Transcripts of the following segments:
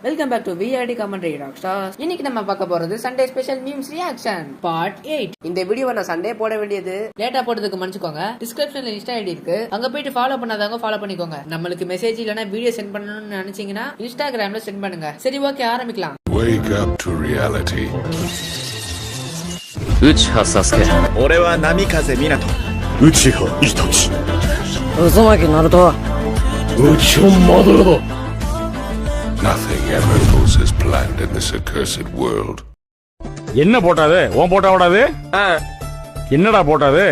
Welcome back to VIT commentary rockstars. இன்னைக்கு நம்ம பார்க்க போறது Sunday special memes reaction part 8. இந்த வீடியோவை நான் சண்டே போட வேண்டியது லேட்டா போட்டதுக்கு மன்னிச்சுக்கோங்க. டிஸ்கிரிப்ஷன்ல இன்ஸ்டா ஐடி இருக்கு, அங்க போயிட்டு ஃபாலோ பண்ணாதவங்க ஃபாலோ பண்ணிக்கோங்க. நம்மளுக்கு மெசேஜ் இல்லனா வீடியோ சென்ட் பண்ணணும்னு நினைச்சீங்கன்னா இன்ஸ்டாகிராம்ல சென்ட் பண்ணுங்க. சரி, ஓகே, ஆரம்பிக்கலாம். Wake up to reality. Uchiha Sasuke. 俺は波風湊。内葉イタチ。渦巻ナルト。内葉マドラだ。 Nothing ever goes as planned in this accursed world. என்ன போட்டாது? உன் போட்டா ஓடாது? என்னடா போட்டாது?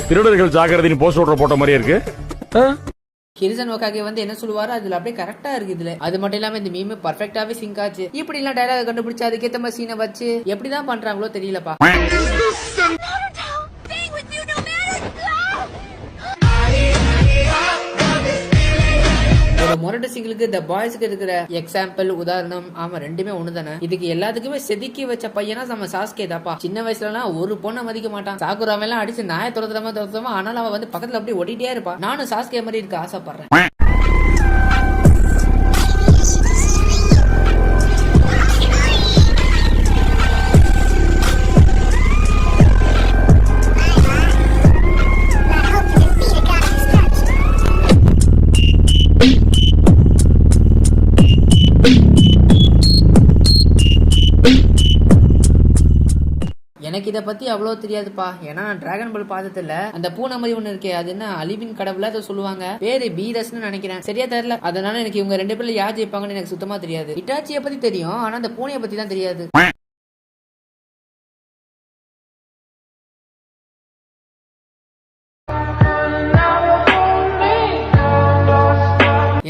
திருடர்கள் ஜாக்கிரதைன்னு போஸ்ட் ஓட்டர் போட்ட மாதிரியே இருக்கு. ஹிரிசன் ஓகாகே வந்து என்ன சொல்லுவாரோ அதுல அப்படியே கரெக்டா இருக்கு இதுல. அது மட்டும் இல்லாம இந்த மீம் பர்ஃபெக்டாவே சிங்க் ஆச்சு. இப்படி எல்லாம் டயலாக் கண்டுபிடிச்சு அதுக்கேத்த மாதிரி சீனை வச்சு எப்படிதான் பண்றாங்களோ தெரியலப்பா. மொரட்டு சிங்கிளுக்கு த பாய்ஸ்க்கு இருக்கிற எக்ஸாம்பிள் உதாரணம் ஆமா ரெண்டுமே ஒண்ணுதானே. இதுக்கு எல்லாத்துக்குமே செதுக்கி வச்ச பையனா நம்ம சாஸ்கே தாப்பா. சின்ன வயசுல எல்லாம் ஒரு பொண்ணை மதிக்க மாட்டான். சாகுராம எல்லாம் அடிச்சு நாயை துரத்துறமா ஆனாலும் அவன் வந்து பக்கத்துல அப்படியே ஓடிட்டே இருப்பான். நானும் சாஸ்கே மாதிரி இருக்க ஆசைப்படுறேன். எனக்கு இதை பத்தி அவ்வளவு தெரியாதுப்பா. ஏன்னா நான் டிராகன் பால் பார்த்தது இல்ல. அந்த பூனை மாதிரி ஒண்ணு இருக்கே, அது என்ன அழிவின் கடவுள அதை சொல்லுவாங்க. பேரு பீரஸ்னு நினைக்கிறேன், சரியா தெரியல. அதனால எனக்கு இவங்க ரெண்டு பேர்ல யார் ஜெயிப்பாங்கன்னு எனக்கு சுத்தமா தெரியாது. இட்டாச்சியை பத்தி தெரியும், ஆனா அந்த பூனையை பத்தி தான் தெரியாது.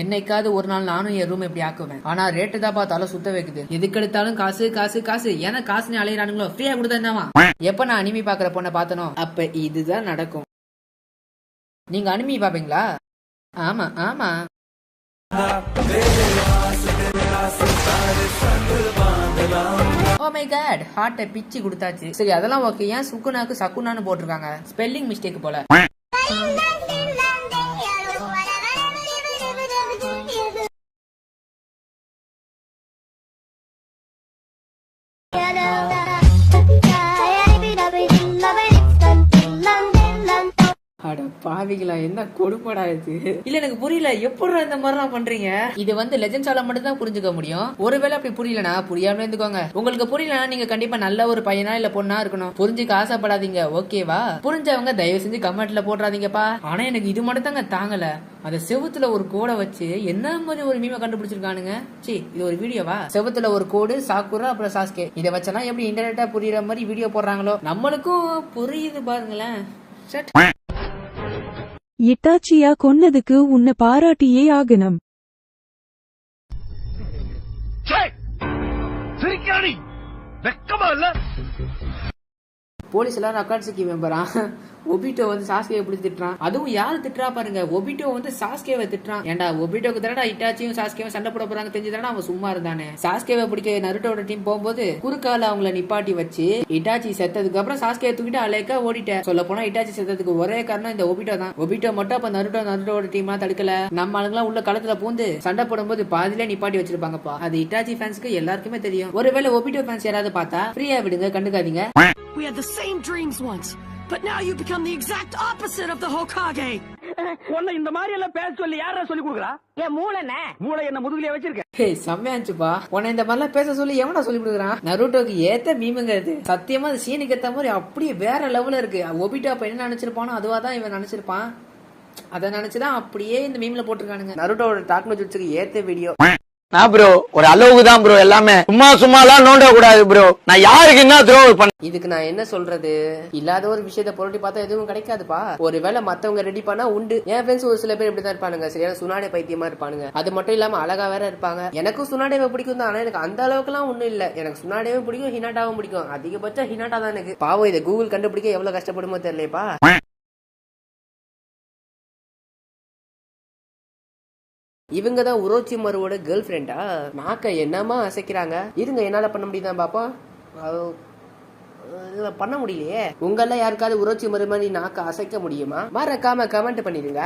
என்னைக்காவது ஒரு நாள் நானும் என் ரூம் எப்படி ஆக்குவேன். ஆனா ரேட்டு தான் பார்த்தாலும் சுத்த வைக்குது. எதுக்கு எடுத்தாலும் காசு காசு காசு. ஏன்னா காசுன்னு அலையிறானுங்களோ, ஃப்ரீயா கொடுத்தா என்னவா. எப்ப நான் அனிமி பாக்குற பொண்ணை பார்த்தனோ அப்ப இதுதான் நடக்கும். நீங்க அனிமி பாப்பீங்களா? ஆமா ஆமா. ஓ மை காட், ஹார்ட்டை பிச்சு கொடுத்தாச்சு. சரி, அதெல்லாம் ஓகே. ஏன் சுக்குனாக்கு சக்குனான்னு போட்டிருக்காங்க? ஸ்பெல்லிங் மிஸ்டேக் போல. அட பாவிகளா, என்ன கொடுப்படா இது. இல்ல எனக்கு புரியல, எப்படி இந்த மாதிரிலாம் பண்றீங்க? இது வந்து லெஜெண்ட்ஸால மட்டும் தான் புரிஞ்சுக்க முடியும். ஒருவேளை அப்படி புரியலனா புரியாம இருந்துக்கோங்க. உங்களுக்கு புரியலனா நீங்க கண்டிப்பா நல்ல ஒரு பையனா இல்ல பொண்ணா இருக்கணும். புரிஞ்சுக்க ஆசைப்படாதீங்க, ஓகேவா? புரிஞ்சவங்க தயவு செஞ்சு கமெண்ட்ல போடுறாதீங்கப்பா. ஆனா எனக்கு இது மட்டும் தாங்க தாங்கல. அந்த செவுத்துல ஒரு கோடை வச்சு என்ன மாதிரி ஒரு மீமை கண்டுபிடிச்சிருக்கானுங்க. சி, இது ஒரு வீடியோவா? செவுத்துல ஒரு கோடு, சாக்குரா, அப்புறம் சாஸ்கே. இதை வச்செல்லாம் எப்படி இன்டர்நெட்டா புரியுற மாதிரி வீடியோ போடுறாங்களோ. நம்மளுக்கும் புரியுது பாருங்களேன். இட்டாச்சியா கொன்னதுக்கு உன்னை பாராட்டியே ஆகணும். போலீஸ் எல்லாரும் அக்காட்சிக்கு மெம்பரா ஒபிட்டோ வந்து சாஸ்கேவை பிடிச்சி திட்டுறான். அதுவும் யாரு திட்டுறா பாருங்க, ஒபிட்டோ வந்து சாஸ்கேவை திட்டுறான். ஏன்டா ஒபிட்டோக்கு தடா இட்டாச்சியும் சாஸ்கேவும் சண்டை போட போறாங்க தெரிஞ்சுதானே அவன் சும்மா இருந்தானே. சாஸ்கேவை பிடிக்க நருட்டோட டீம் போகும்போது குறுக்கால அவங்கள நிப்பாட்டி வச்சு இட்டாச்சி செத்ததுக்கு அப்புறம் சாஸ்கேவை தூக்கிட்டு அலேக்கா ஓடிட்டேன். சொல்ல போனா இட்டாச்சி செத்ததுக்கு ஒரே காரணம் இந்த ஒபிட்டோ தான். ஒபிட்டோ மட்டும் அப்ப நருட்டோட டீம் தடுக்கல. நம்ம ஆளுங்கெல்லாம் உள்ள களத்துல பூந்து சண்டை போடும்போது பாதியில நிப்பாட்டி வச்சிருப்பாங்கப்பா. அது இட்டாச்சி ஃபேன்ஸ்க்கு எல்லாருக்குமே தெரியும். ஒருவேளை ஒபிட்டோ ஃபேன்ஸ் யாராவது பார்த்தா ஃப்ரீயா விடுங்க, கண்டுக்காதீங்க. We had the same dreams once, but now you become the exact opposite of the Hokage. உன்னை இந்த மாதிரி எல்லாம் பேச சொல்லி யாரா சொல்லி கொடுக்குறா? என் மூளை என்ன முதுகுலயே வச்சிருக்க? ஹே, செம்மையாச்சுப்பா. உன்னை இந்த மாதிரிலாம் பேச சொல்லி எவனா சொல்லி கொடுக்குறான்? நருட்டோக்கு ஏத்த மீமுங்கிறது சத்தியமா அது சீனுக்கு ஏத்த மாதிரி அப்படியே வேற லெவல்ல இருக்கு. ஒபிட்டோ அப்ப என்ன நினைச்சிருப்பானோ அதுவாதான் இவன் நினைச்சிருப்பான். அதை நினைச்சுதான் அப்படியே இந்த மீம்ல போட்டிருக்கானுங்க. நருட்டோட டாக்னோஜுட்ஸுக்கு ஏத்த வீடியோ. நான் ப்ரோ ஒரு அளவுக்கு தான் ப்ரோ, எல்லாமே சும்மாலாம் நோண்ட கூடாது ப்ரோ. நான் யாருக்கு என்ன துரோகம் பண்ண? இதுக்கு நான் என்ன சொல்றது? இல்லாத ஒரு விஷயத்தை புரட்டி பார்த்தா எதுவும் கிடைக்காதுப்பா. ஒருவேளை மத்தவங்க ரெடி பண்ணா உண்டு. என் ஃப்ரெண்ட்ஸ் ஒரு சில பேர் இப்படிதான் இருப்பானுங்க, சரியான சுனாடே பைத்தியமா இருப்பானுங்க. அது மட்டும் இல்லாம அழகா வேற இருப்பாங்க. எனக்கும் சுனாடேவை பிடிக்கும் தான், ஆனா எனக்கு அந்த அளவுக்கு எல்லாம் ஒண்ணும் இல்ல. எனக்கு சுனாடேவும் பிடிக்கும், ஹினாட்டாவும் பிடிக்கும். அதிகபட்சம் ஹினாட்டா தான் எனக்கு. பாவம், இதை கூகுள் கண்டுபிடிக்க எவ்வளவு கஷ்டப்படுமோ தெரியலப்பா. இவங்க தான் உரோச்சி மருவோட கேர்ள் ஃப்ரெண்டா? நாக்க என்னமா அசைக்கிறாங்க. இருங்க, என்னால பண்ண முடியுதான் பாப்பா. பண்ண முடியலையே. உங்கள யாருக்காவது உரோச்சி மறுமணி நாக்க அசைக்க முடியுமா? மறக்காம கமெண்ட் பண்ணிடுங்க.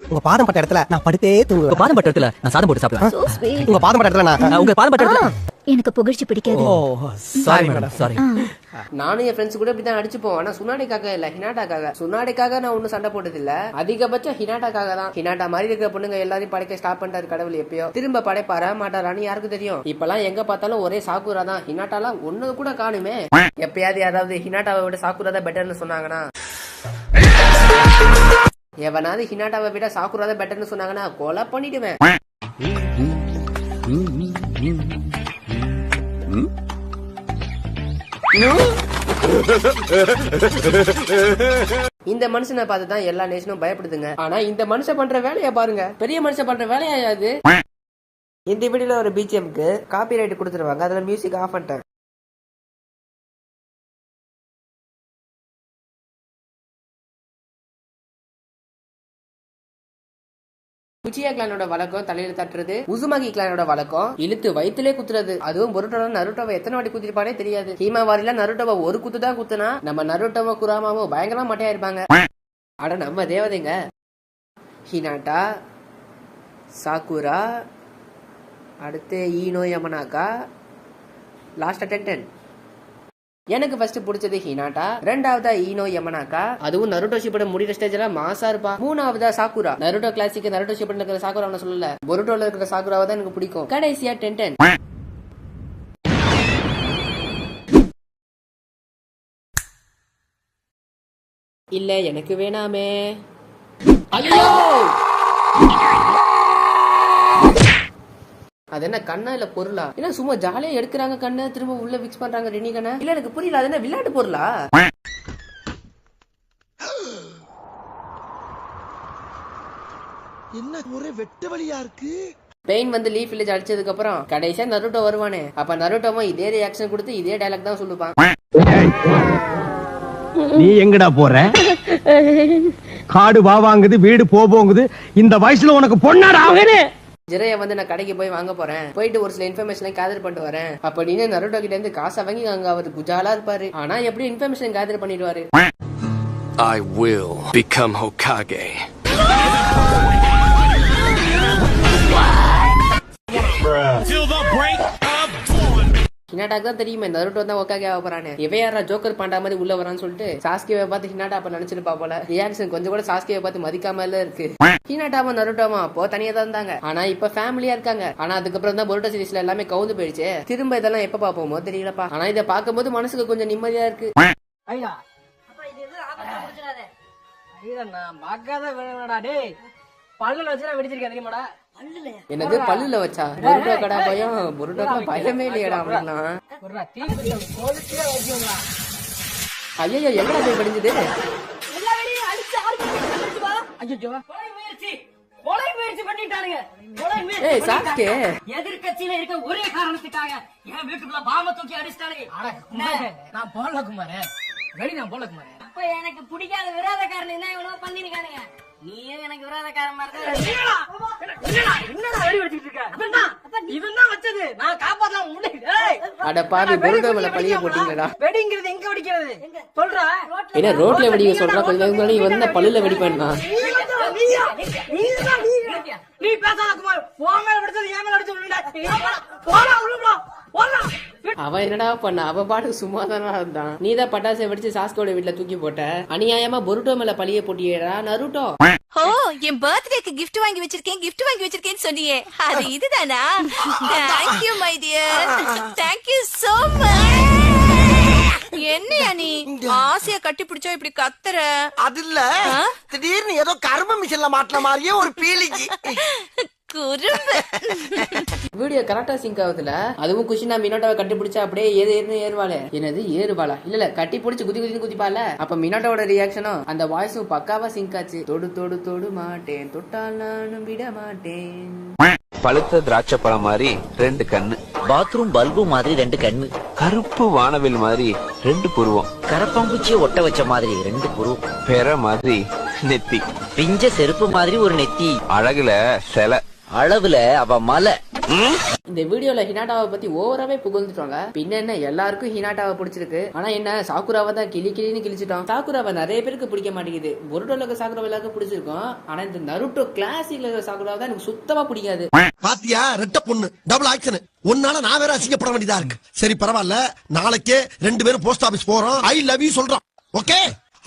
உங்க பாதம் பட்ட இடத்துல நான் படுத்தே தூங்குவேன். பாதம் பட்ட இடத்துல நான் சாதம் போட்டு சாப்பிடுவேன். உங்க பாதம் பட்ட இடத்துல நான் உங்க பாதம் பட்ட இடத்துல எனக்கு புகழ்ச்சி பிடிக்காது. Sorry madam sorry. நானும் என் ஃப்ரெண்ட்ஸ் கூட இப்படிதான் அடிச்சுப்போம். ஆனா சுனாடிக்காக இல்ல, ஹினாட்டாக்காக. சுனாடிக்காக நான் ஒன்னும் சண்டை போட்டது இல்ல, அதிகபட்சம் ஹினாட்டாக்காக தான். ஹினாட்டா மாதிரி இருக்கிற பொண்ணுங்க எல்லாரையும் படைக்க ஸ்டாப் பண்ணிட்டாரு கடவுள். எப்பயோ திரும்ப படைப்பாரா மாட்டாரான்னு யாருக்கு தெரியும். இப்பெல்லாம் எங்க பார்த்தாலும் ஒரே சாக்குரா தான். ஹினாட்டாலாம் ஒண்ணு கூட காணுமே. எப்பயாவது யாராவது ஹினாட்டாவை விட சாக்குரா தான் பெட்டர்னு சொன்னாங்கன்னா, எவனாவது ஹினாட்டாவை விட சாக்குரா தான் பெட்டர்னு சொன்னாங்கன்னா கொலை பண்ணிடுவேன். இந்த மனுஷனை பார்த்துதான் எல்லா நேஷனும் பயப்படுதுங்க. ஆனா இந்த மனுஷன் பண்ற வேலையை பாருங்க, பெரிய மனுஷன் பண்ற வேலையாது. இந்த வீடியோல ஒரு பிஜிஎம்க்கு காப்பிரைட் கொடுத்துருவாங்க, அதுல மியூசிக் ஆஃப் பண்ணிட்டேன். குச்சியா கிளானோட வழக்கம் தலையில தட்டுறது, உசுமாகி கிளானோட வழக்கம் இழுத்து வயிற்றுலே குத்துறது. அதுவும் பொருட்டோட நருட்டோவை எத்தனை வாட்டி குத்திருப்பானே தெரியாது. ஹீமாவாரில நருட்டோவை ஒரு குத்து தான் குத்துனா நம்ம நருட்டோவோ குராமாவோ பயங்கரமா மட்டையா இருப்பாங்க. அட நம்ம தேவதைங்க. ஹினாட்டா, சாக்குரா, அடுத்து ஈனோ யமனாக்கா, லாஸ்ட் 10. எனக்கு ஃபர்ஸ்ட் பிடிச்சது ஹினாட்டா, ரெண்டாவதா ஈனோ யமனாக்கா, அதுவும் நருட்டோ ஷிப்படன் முடிகிற ஸ்டேஜ்ல மாசா இருப்பா. மூணாவதா சாக்குரா. நருட்டோ கிளாசிக் நருட்டோ ஷிப்படன் இருக்கிற சாக்குரா சொல்லல, பொருட்டோல இருக்கிற சாக்குராவை தான் எனக்கு பிடிக்கும். கடைசியா 10. இல்ல எனக்கு வேணாமே. ஐயோ அது என்ன கண்ணா இல்ல பொருளா? இல்ல சும்மா ஜாலியா எடுக்கிறாங்க கண்ணை, திரும்ப உள்ள மிக்ஸ் பண்றாங்க ரெனி கண்ணை. இல்ல எனக்கு புரியல, அது என்ன விளையாட்டு பொருளா? என்ன ஒரே வெட்ட வலியா இருக்கு. பெயின் வந்து லீஃப் வில்லேஜ் அடிச்சதுக்கு அப்புறம் கடைசியா நருட்டோ வருவானே, அப்ப நருட்டோவும் இதே ரியாக்ஷன் கொடுத்து இதே டைலாக் தான் சொல்லுவான். நீ எங்கடா போற? காடு வாங்குது, வீடு போகுது, இந்த வயசுல உனக்கு பொண்ணாடா அவனே. ஜிரைய வந்து நான் கடைக்கு போய் வாங்க போறேன், போயிட்டு ஒரு சில இன்ஃபர்மேஷன் கேதர் பண்ணிட்டு வரேன் அப்படின்னு நருட்டோ கிட்ட இருந்து காசை வாங்கி அங்க அவர் குஜாலா இருப்பாரு. ஆனா எப்படி இன்ஃபர்மேஷன் கேதர் பண்ணிடுவாரு. I will become Hokage. ஹினாட்டாக்கு தான் தெரியுமே நருட்டோ தான் ஒக்காகே ஆக போறானே. இவ யாரா ஜோக்கர் பாண்டா மாதிரி உள்ள வரான்னு சொல்லிட்டு சாஸ்கியை பார்த்து ஹினாட்டா அப்ப நினைச்சிருப்பா போல. ரியாக்ஷன் கொஞ்சம் கூட சாஸ்கியை பார்த்து மதிக்காம இருக்கு. ஹினாட்டாவும் நருட்டோவும் அப்போ தனியா தான் இருந்தாங்க, ஆனா இப்ப ஃபேமிலியா இருக்காங்க. ஆனா அதுக்கப்புறம் தான் பொருட்டோ சீரிஸ்ல எல்லாமே கவுந்து போயிடுச்சு. திரும்ப இதெல்லாம் எப்ப பாப்போமோ தெரியலப்பா. ஆனா இதை பார்க்கும்போது மனசுக்கு கொஞ்சம் நிம்மதியா இருக்கு. எனக்கு பல்லுல வச்சா பொருட்டோ கடா பயம், பொருட்டோக்கா பயமே இல்லையடா அப்படின்னா. ஐயோ எங்கடா போய் படிஞ்சது? எதிர்கட்சியில இருக்க ஒரே காரணத்துக்காக என் வீட்டுக்குள்ள பாம்ப தூக்கி அடிச்சிட்டானே. நான் போல குமார வெளி, நான் போல குமார. அப்ப எனக்கு பிடிக்காத விரோதக்காரன் என்ன இவ்வளவு பண்ணிருக்கானுங்க. நீயும் எனக்கு விரோதக்காரன் மாதிரி என்னடா வெடி வச்சிட்டு இருக்க? இவன் தான் வச்சது, நான் காப்பாத்தலாம் முடியல. அட பாவி, பொருட்டோ மேல பழிய போட்டீங்கடா. வெடிங்கிறது எங்க வெடிக்கிறது சொல்றா? என்ன ரோட்ல வெடிக்க சொல்றா? கொஞ்சம் முன்னாடி இவன் தான் பல்லுல வெடிப்பானா? நீ பேசாத குமார், உன் மேல வெடிச்சது என் மேல அடிச்சு போடா உள்ள. அவன் என்னடா பண்ண? அவன் பாட்டுக்கு சும்மா தானே இருந்தான். நீதான் பட்டாசை வெடிச்சு சாஸ்கோட வீட்டுல தூக்கி போட்ட. அநியாயமா பொருட்டோ மேல பழிய போட்டியேடா நருட்டோ. ஓ, என் பர்த்டேக்கு gift வாங்கி வச்சிருக்கேன்னு சொன்னியே, அது இதுதானா? Thank you my dear. Thank you so much. என்னையா நீ ஆசைய கட்டி பிடிச்சா இப்படி கத்துற? அது இல்ல, திடீர்னு ஏதோ கர்ம மிஷின்ல மாட்டின மாதிரியே ஒரு பீலிங். குறும்பு. வீடியோ கரெக்டா சிங்க் ஆகுதுல. அதுவும் குஷினா மினோட்டாவை கட்டி பிடிச்சா அப்படியே ஏறுவாளே. என்னது ஏறுவாளா? இல்ல கட்டி பிடிச்சு குதிப்பால. அப்ப மினோட்டாவோட ரியாக்ஷனும் அந்த வாய்ஸும் பக்காவா சிங்க் ஆச்சு. தொடு தொடு தொடு மாட்டேன், தொட்டால் நானும் விட மாட்டேன். பழுத்த திராட்சை பழம் மாதிரி 2 கண்ணு, பாத்ரூம் பல்பு மாதிரி 2 கண்ணு, கருப்பு வானவில் மாதிரி 2 புருவம், கரப்பாம்பூச்சியை ஒட்ட வச்ச மாதிரி 2 புருவம், பெற மாதிரி நெத்தி, பிஞ்ச செருப்பு மாதிரி ஒரு நெத்தி, அழகுல சில அளவுல அவ மலை. இந்த வீடியோல ஹினாட்டாவை பத்தி ஓவராவே புகழ்ந்துட்டோங்க. பின்ன என்ன எல்லாருக்கும் ஹினாட்டாவை பிடிச்சிருக்கு. ஆனா என்ன சாக்குராவை தான் கிளின்னு கிழிச்சிட்டோம். சாக்குராவை நிறைய பேருக்கு பிடிக்க மாட்டேங்குது. பொருட்டோல இருக்க சாக்குராவை எல்லாருக்கும் பிடிச்சிருக்கும். ஆனா இந்த நருட்டோ கிளாசிக்ல இருக்க சாக்குராவை தான் எனக்கு சுத்தமா பிடிக்காது. பாத்தியா ரெட்ட பொண்ணு டபுள் ஆக்ஷன். உன்னால நான் வேற அசிங்கப்பட வேண்டியதா இருக்கு. சரி பரவாயில்ல, நாளைக்கே 2 பேரும் போஸ்ட் ஆபீஸ் போறோம். ஐ லவ் யூ சொல்றோம். ஓகே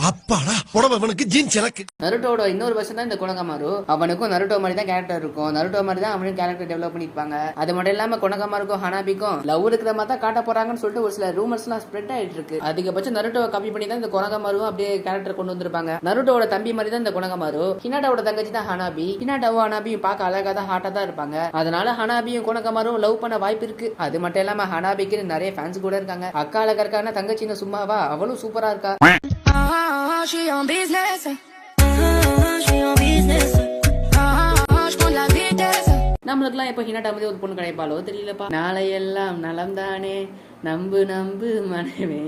அப்பாடா புடவனுக்கு ஜீன்ஸ் எனக்கு. நருட்டோட இன்னொரு வருஷம் தான் இந்த கொனகமாரு. அவனுக்கும் நருட்டோ மாதிரி தான் கேரக்டர் இருக்கும். நருட்டோ மாதிரி தான் அவனும் கேரக்டர் டெவலப் பண்ணிருப்பாங்க. அது மட்டும் இல்லாம கொனகமாருக்கும் ஹனாபிக்கும் லவ் இருக்கிற மாதிரி தான் காட்ட போறாங்கன்னு சொல்லிட்டு ஒரு சில ரூமர்ஸ் எல்லாம் ஸ்ப்ரெட் ஆயிட்டு இருக்கு. அதிகபட்சம் நருட்டோவை காப்பி பண்ணி தான் இந்த கொனகமாரும் அப்படியே கேரக்டர் கொண்டு வந்திருப்பாங்க. நருட்டோட தம்பி மாதிரி தான் இந்த கொனகமாரு. ஹினாட்டாவோட தங்கச்சி தான் ஹனாபி. ஹினாட்டாவும் ஹனாபியும் பார்க்க அழகா தான் ஹாட்டா தான் இருப்பாங்க. அதனால ஹனாபியும் கொனகமாரும் லவ் பண்ண வாய்ப்பு இருக்கு. அது மட்டும் இல்லாம ஹனாபிக்கு நிறைய ஃபேன்ஸ் கூட இருக்காங்க. அக்கா அழகா இருக்கான தங்கச்சின்னு சும்மாவா, அவளும் சூப்பரா இருக்கா. She on business. She on business. La vitesse. நம்மளுக்குலாம் எப்ப ஹினாட்டா மாதிரி ஒரு பொண்ணு கிடைப்பாளோ தெரியலப்பா. நாளையெல்லாம் நலம் தானே, நம்பு நம்பு மனமே,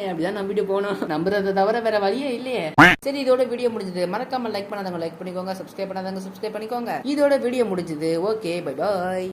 அப்படிதான் நம்பிட்டு போனோம். நம்புறதை தவிர வேற வழியே இல்லையே. சரி, இதோட வீடியோ முடிஞ்சது. மறக்காம லைக் பண்ணாதவங்க லைக் பண்ணிக்கோங்க, சப்ஸ்கிரைப் பண்ணாதவங்க சப்ஸ்கிரைப் பண்ணிக்கோங்க. இதோட வீடியோ முடிஞ்சது. Okay, bye bye.